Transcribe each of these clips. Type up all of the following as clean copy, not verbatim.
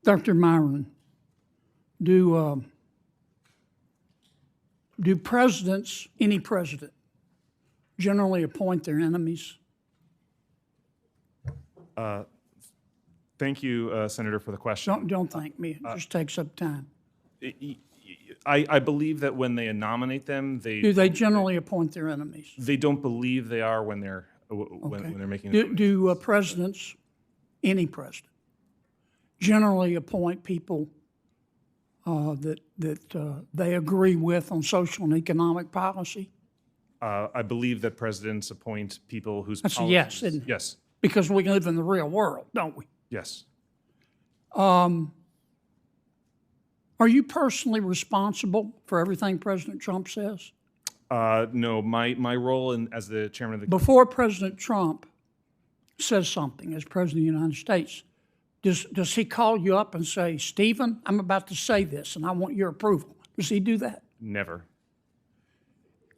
Dr. Miran, do presidents, any president, generally appoint their enemies? Thank you, Senator, for the question. Don't thank me. It just takes up time. I believe that when they nominate them, Do they generally appoint their enemies? they don't believe they are when they're when they're making. Do presidents, any president, generally appoint people that they agree with on social and economic policy? I believe that presidents appoint people whose That's a policies, yes, isn't it? Yes. Because we live in the real world, don't we? Yes. Are you personally responsible for everything President Trump says? No, my role as the chairman of the Before President Trump says something as President of the United States, does he call you up and say, Stephen, I'm about to say this and I want your approval? Does he do that? Never.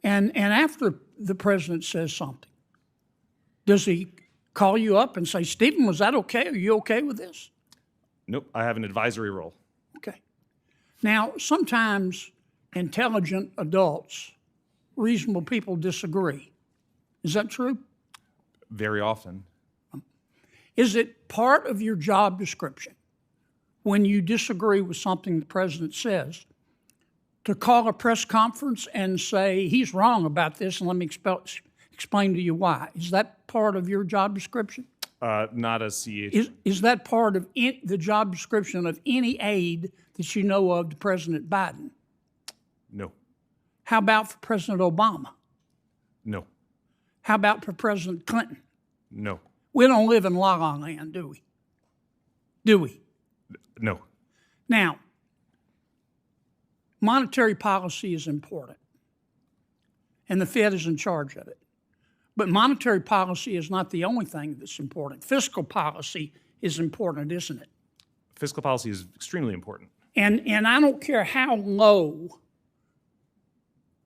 And after the president says something, does he call you up and say, Stephen, was that okay? Are you okay with this? Nope. I have an advisory role. Okay. Now, sometimes intelligent adults, reasonable people disagree. Is that true? Very often. Is it part of your job description when you disagree with something the president says to call a press conference and say, he's wrong about this and let me explain to you why? Is that part of your job description? Not as CH. Is that part of the job description of any aide that you know of to President Biden? No. How about for President Obama? No. How about for President Clinton? No. We don't live in La La Land, do we? Do we? No. Now, monetary policy is important, and the Fed is in charge of it. But monetary policy is not the only thing that's important. Fiscal policy is important, isn't it? Fiscal policy is extremely important. And I don't care how low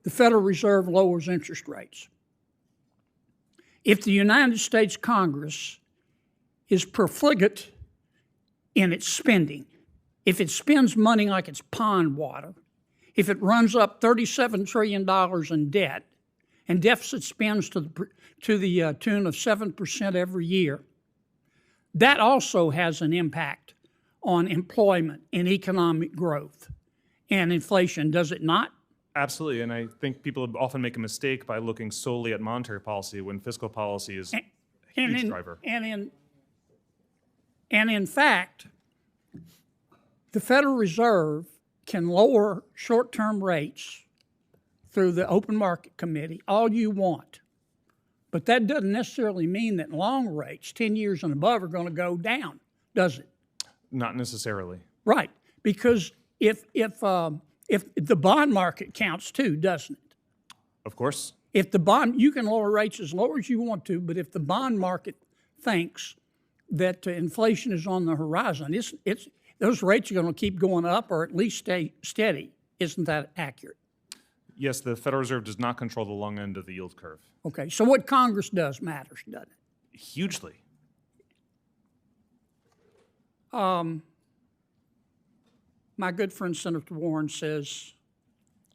the Federal Reserve lowers interest rates. If the United States Congress is profligate in its spending, if it spends money like it's pond water, if it runs up $37 trillion in debt, and deficit spends to the tune of 7% every year, that also has an impact on employment and economic growth and inflation, does it not? Absolutely, and I think people often make a mistake by looking solely at monetary policy when fiscal policy is a huge driver. And in fact, the Federal Reserve can lower short-term rates through the Open Market Committee all you want. But that doesn't necessarily mean that long rates, 10 years and above, are going to go down, does it? Not necessarily. Right, because if the bond market counts too, doesn't it? Of course. If the bond, you can lower rates as low as you want to, but if the bond market thinks that inflation is on the horizon, those rates are going to keep going up or at least stay steady. Isn't that accurate? Yes, the Federal Reserve does not control the long end of the yield curve. Okay, so what Congress does matters, doesn't it? Hugely. My good friend Senator Warren says,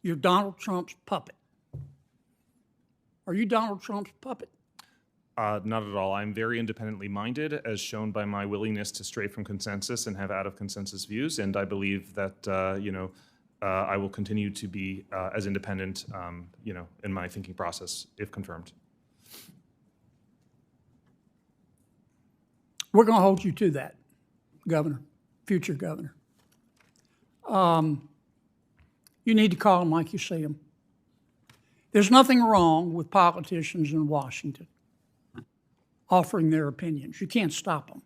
you're Donald Trump's puppet. Are you Donald Trump's puppet? Not at all. I'm very independently minded, as shown by my willingness to stray from consensus and have out-of-consensus views, and I believe that, I will continue to be as independent, in my thinking process, if confirmed. We're going to hold you to that, Governor, future Governor. You need to call them like you see them. There's nothing wrong with politicians in Washington offering their opinions. You can't stop them.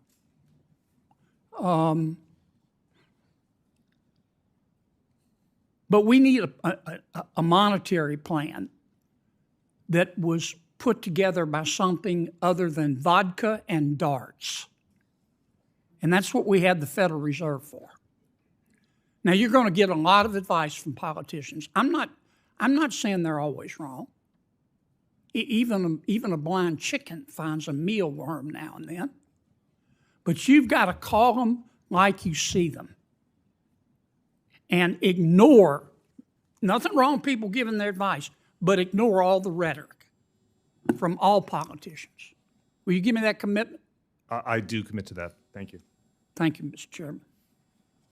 But we need a monetary plan that was put together by something other than vodka and darts. And that's what we had the Federal Reserve for. Now, you're going to get a lot of advice from politicians. I'm not saying they're always wrong. Even a blind chicken finds a mealworm now and then. But you've got to call them like you see them. And ignore, nothing wrong with people giving their advice, but ignore all the rhetoric from all politicians. Will you give me that commitment? I do commit to that. Thank you. Thank you, Mr. Chairman.